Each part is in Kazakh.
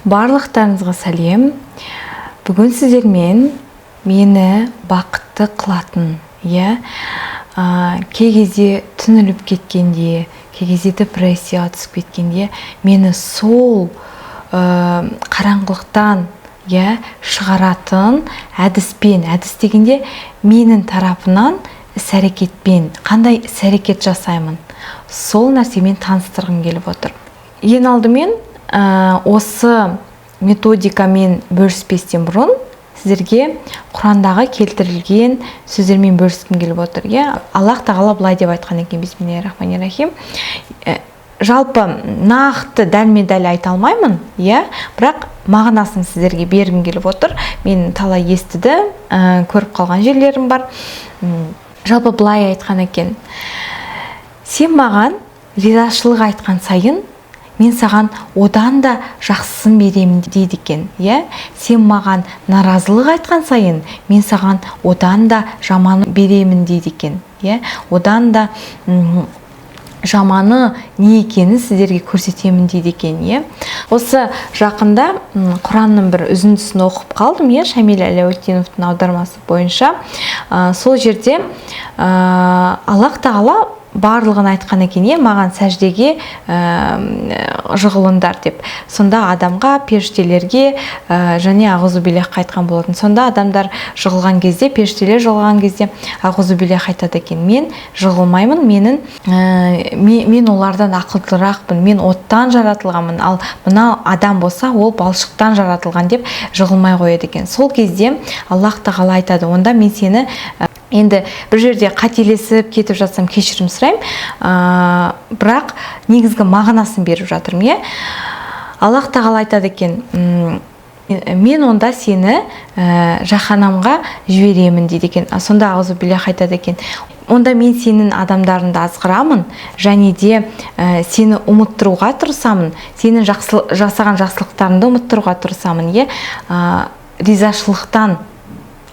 Барлықтарыңызға сәлем. Бүгін сіздермен мені бақытты қылатын, кей кезде түңіліп кеткенде, кей кезде депрессияға түсіп кеткенде, мені сол қараңғылықтан шығаратын әдіспен, әдіс дегенде менің тарапынан іс-әрекетпен, қандай іс-әрекет жасаймын, сол нәрсемен таныстырғым келіп отыр. Ең алдымен осы методикамен бөліспестен бұрын сіздерге Құрандағы келтірілген сөздермен бөліскім келіп отыр. Аллах тағала былай деп айтқан екен: бисмиллахир-рахманир-рахим. Жалпы нақты дәлме-дәл айта алмаймын, бірақ мағынасын сіздерге бергім келіп отыр. Мен талай естіді, көріп қалған жерлерім бар. Жалпы былай айтқан екен: сен маған ризашылық айтқан сайын, мен саған одан да жақсысын беремін дейді екен. Сен маған наразылық айтқан сайын, мен саған одан да жаман беремін дейді екен. Одан да жаманы не екенін сіздерге көрсетемін дейді екен. Осы жақында Құранның бір үзіндісін оқып қалдым, Шамиль Әлеутдиновтың аудармасы бойынша. Сол жерде Аллах тағала барлығын айтқан екен, маған сәждеге жығылыңдар деп. Сонда адамға, періштелерге және ағузубилляхқа айтқан болатын. Сонда адамдар жығылған кезде, періштелер жығылған кезде ағузубиллях айтады екен: мен жығылмаймын, мен олардан ақылдырақпын, мен оттан жаратылғанмын, ал мына адам болса ол балшықтан жаратылған деп жығылмай қояды екен. Сол кезде Аллах тағала айтады: онда мен сені, енді бір жерде қателесіп кетіп жатсам кешірім сұраймын, бірақ негізгі мағынасын беріп жатырмын. Аллах тағала айтады екен: мен онда сені жаһанамға жіберемін дейді екен. Сонда аузубиллях айтады екен: онда мен сенің адамдарыңды азғырамын, және де сені ұмыттыруға тырысамын, сенің жасаған жақсылықтарыңды ұмыттыруға тырысамын, ризашылықтан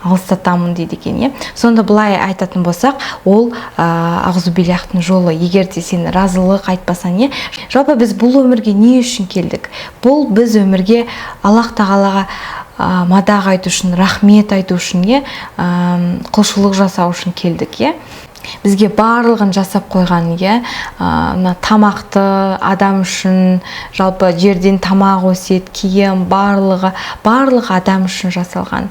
алыстатамын дейді екен. Сонда былай айтатын болсақ, ол ағзубилляхтың жолы. Егер де сен разылық айтпасаң, жалпы біз бұл өмірге не үшін келдік? Бұл біз өмірге Аллах тағалаға мадақ айту үшін, рахмет айту үшін, құлшылық жасау үшін келдік. Бізге барлығын жасап қойған, тамақты адам үшін, жалпы жерден тамақ өсет, киім, барлығы адам үшін жасалған.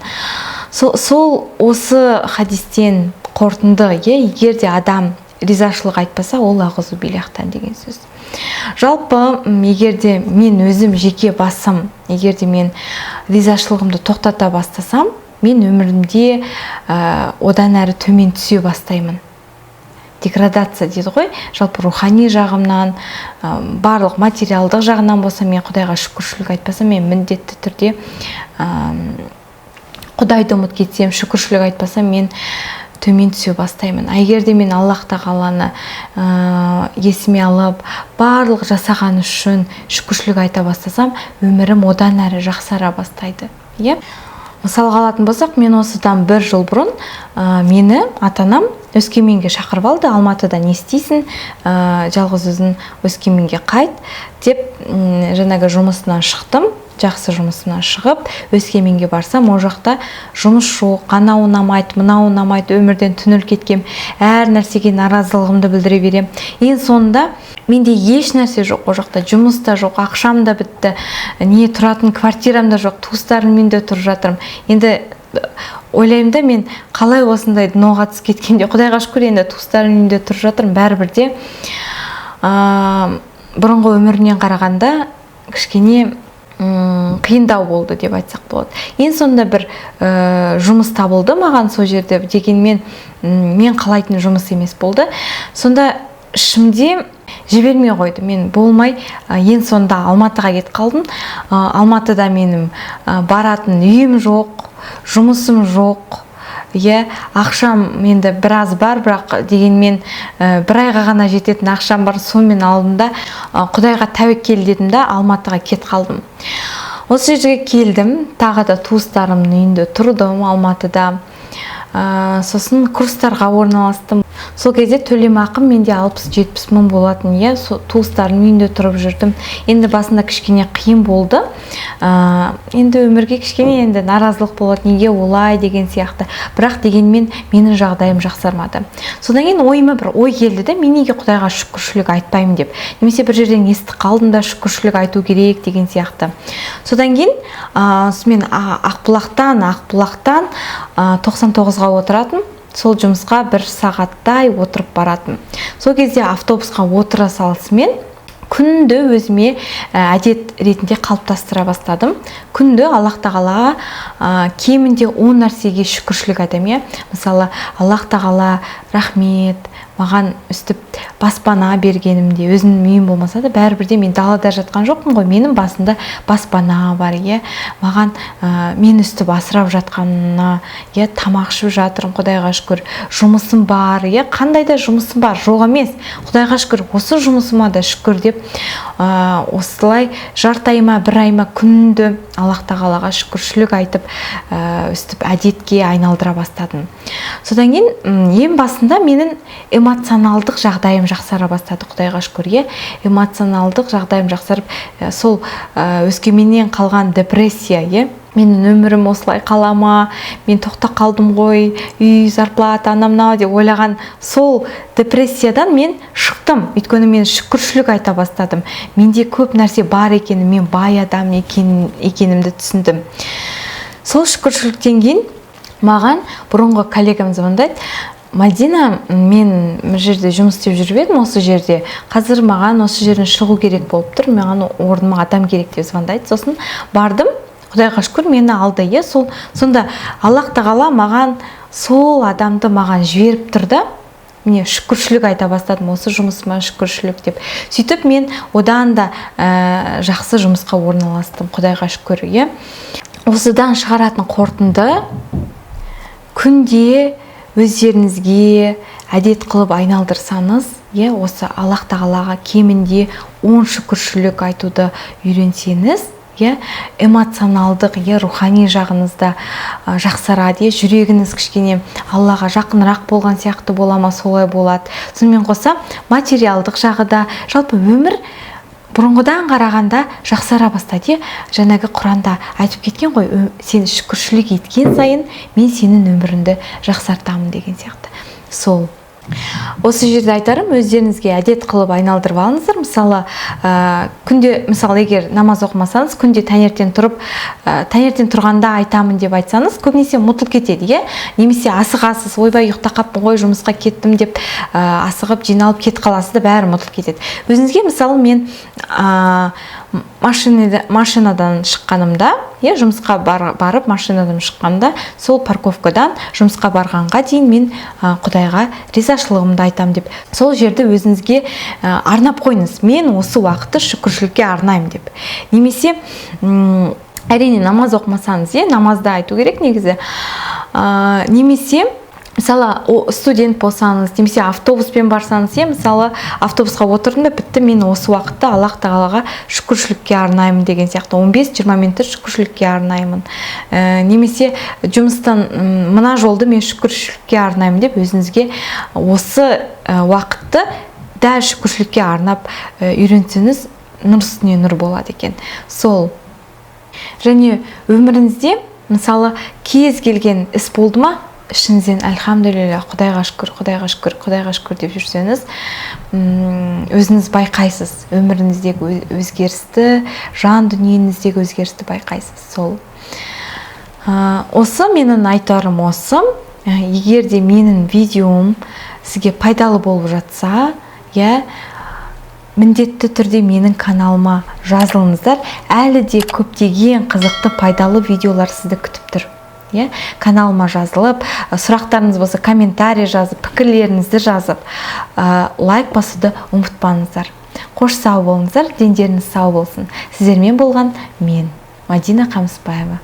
Сол осы хадистен қорытынды, егер де адам ризашылық айтпаса, ол ағузубилляхтан деген сөз. Жалпы, егер де мен өзім жеке басым, егер де мен ризашылығымды тоқтата бастасам, мен өмірімде одан әрі төмен түсе бастаймын. Деградация дейді ғой. Жалпы рухани жағымнан, барлық материалдық жағынан болса, мен Құдайға шүкіршілік айтпасам, мен міндетті түрде Құдайды ұмыт кетсем, шүкіршілік айтпасам, мен төмен түсе бастаймын. Егер де мен Аллах тағаланы есіме алып, барлық жасаған үшін шүкіршілік айта бастасам, өмірім одан әрі жақсара бастайды. Мысалға алатын болсақ, мен осыдан 1 жыл бұрын мені ата-анам Өскеменге шақырып алды. Алматыда не істейсің, жалғыз өзің Өскеменге қайт деп, жаңағы жұмысынан шықтым. Жақсы жұмысынан шығып, Өскеменге барсам, о жақта жұмыс жоқ, анау ұнамайды, мынау ұнамайды, өмірден түңіліп кеткем, әр нәрсеге наразылығымды білдіре берем. Ең соңында менде еш нәрсе жоқ, о жақта жұмыс та жоқ, ақшам да бітті, не тұратын квартирам да жоқ, туыстарым менде тұрып жатырмын. Енді ойлаймын да, мен қалай осындай дноға түсіп кеткенде, Құдайға шүкір, енді туыстарым менде тұрып жатырмын, бәрібір де бұрынғы өмірімнен қарағанда кішкене қиындау болды деп айтсақ болады. Ең соңында бір жұмыс табылды маған сол жерде, дегенмен мен қалайтын жұмыс емес болды. Сонда ішімде жібермей қойды. Мен болмай, ең соңында Алматыға кетіп қалдым. Алматыда менің баратын үйім жоқ, жұмысым жоқ. Ақшам менде біраз бар, бірақ дегенмен 1 айға ғана жететін ақшам бар. Сонымен алдымда Құдайға тәуекел дедім да Алматыға кет қалдым. Осы жерге келдім, тағы да туыстарымның үйінде тұрдым Алматыда. Сосын курстарға орналастым. сол кезде төлемақым менде 60-70 мың болатын, туыстардың үйінде тұрып жүрдім. Енді басында кішкене қиын болды. Енді өмірге кішкене енді наразылық болады, неге олай деген сияқты. Бірақ дегенмен менің жағдайым жақсармады. Содан кейін ойыма бір ой келді де, мен неге Құдайға шүкіршілік айтпаймын деп. Немесе бір жерден естіп қалдым да шүкіршілік айту керек деген сияқты. Содан кейін мен Ақбұлақтан 99-ға отыратын. Сол жұмысқа 1 сағаттай отырып баратын. Сол кезде автобусқа отыра салысымен күнді өзіме әдет ретінде қалыптастыра бастадым. Күнді Аллах тағалаға кемінде 10 нәрсеге шүкіршілік айтамын. Мысалы, Аллах тағала рахмет, маған үстіп баспана бергенімде, өзімнің үйім болмаса да, бәрібірде мен далада жатқан жоқпын ғой, менің басында баспана бар, маған мен үстіп асырап жатқанына, тамақ ішіп жатырмын, Құдайға шүкір, жұмысым бар, қандай да жұмысым бар, жоқ емес, Құдайға шүкір, осы жұмысыма да шүкір деп, осылай жарты айма, 1 айма күнді Аллах тағалаға шүкіршілік айтып, үстіп әдетке айналдыра бастадым. Содан кейін ең басында менің эмоционалдық жағдайым жақсара бастады, Құдайға шүкір. Эмоционалдық жағдайым жақсарып, сол өскеменнен қалған депрессия, менің өмірім осылай қалама, мен тоқта қалдым ғой, үй, зарплата, анамнау деп ойлаған сол депрессиядан мен шықтым. Өйткені мен шүкіршілік айта бастадым. Менде көп нәрсе бар екені, мен бай адам екенімді түсіндім. Сол шүкіршіліктен кейін маған бұрынғы коллегам звондайды. Мадина, мен жерде жұмыс істеп жүріп едім, осы жерде. Қазір маған осы жерден шығу керек болып тұр, маған орныма адам керек деп звондайды. Сосын бардым, Құдайға шүкір мені алды. Сонда Аллах тағала маған сол адамды маған жіберіп тұрды. Міне шүкіршілік айта бастадым, осы жұмысыма шүкіршілік деп. Сөйтіп мен одан да жақсы жұмысқа орналастым, Құдайға шүкір. Осыдан шығаратын қорытынды, күнде өздеріңізге әдет қылып айналдырсаңыз, осы Аллах тағалаға кемінде 10 шүкіршілік айтуды үйренсеңіз, эмоционалдық, рухани жағыңызда жақсарады, жүрегіңіз кішкене Аллаға жақынырақ болған сияқты болама, солай болады. Сонымен қоса материалдық жағы да, жалпы өмір бұрынғыдан қарағанда жақсара бастады. Жаңағы Құранда айтып кеткен ғой, сен шүкіршілік еткен сайын мен сенің өміріңді жақсартамын деген сияқты. Сол. Осы жерде айтарым, өздеріңізге әдет қылып айналдырып алыңыздар. Мысалы, егер намаз оқымасаңыз, күнде таңертең тұрғанда айтамын деп айтсаңыз, көбінесе ұмытылып кетеді, немесе асығасыз, ойбай ұйықта қаппын ғой, жұмысқа кеттім деп асығып жиналып кетіп қаласыз да, бәрі ұмытылып кетеді. Өзіңізге, мысалы, мен машинадан шыққанымда, жұмысқа барып машинадан шыққанда, сол парковкадан жұмысқа барғанға дейін мен Құдайға ризашылығымды айтам деп. Сол жерді өзіңізге арнап қойыңыз. Мен осы уақытты шүкіршілікке арнаймын деп. Немесе әрине намаз оқымасаңыз, намазда айту керек негізі. Немесе мысалы студент болсаңыз, немесе автобуспен барсаңыз, мысалы автобусқа отырдым да, бітті, мен осы уақытта Аллах тағалаға шүкіршілікке арнаймын деген сияқты, 15-20 минутты шүкіршілікке арнаймын. Немесе жұмыстан мына жолды мен шүкіршілікке арнаймын деп өзіңізге осы уақытты дәл шүкіршілікке арнап үйренсеңіз, нұр үстіне нұр болады екен. Сол. Және өміріңізде мысалы кез келген іс болды ма, ішіңізден альхамдулилля, Құдайға шүкір, Құдайға шүкір, Құдайға шүкір деп жүрсеңіз, өзіңіз байқайсыз, өміріңіздегі өзгерісті, жан дүниеңіздегі өзгерісті байқайсыз. Сол. Осы менің айтарым осы. Егер де менің видеом сізге пайдалы болып жатса, міндетті түрде менің каналыма жазылыңыздар. Әлі де көптеген қызықты пайдалы видеолар сізді күтіп тұр. Каналыма жазылып, сұрақтарыңыз болса комментарий жазып, пікірлеріңізді жазып, лайк басуды ұмытпаңыздар. Қош сау болыңыздар, дендеріңіз сау болсын. Сіздермен болған мен, Мадина Қамысбаева.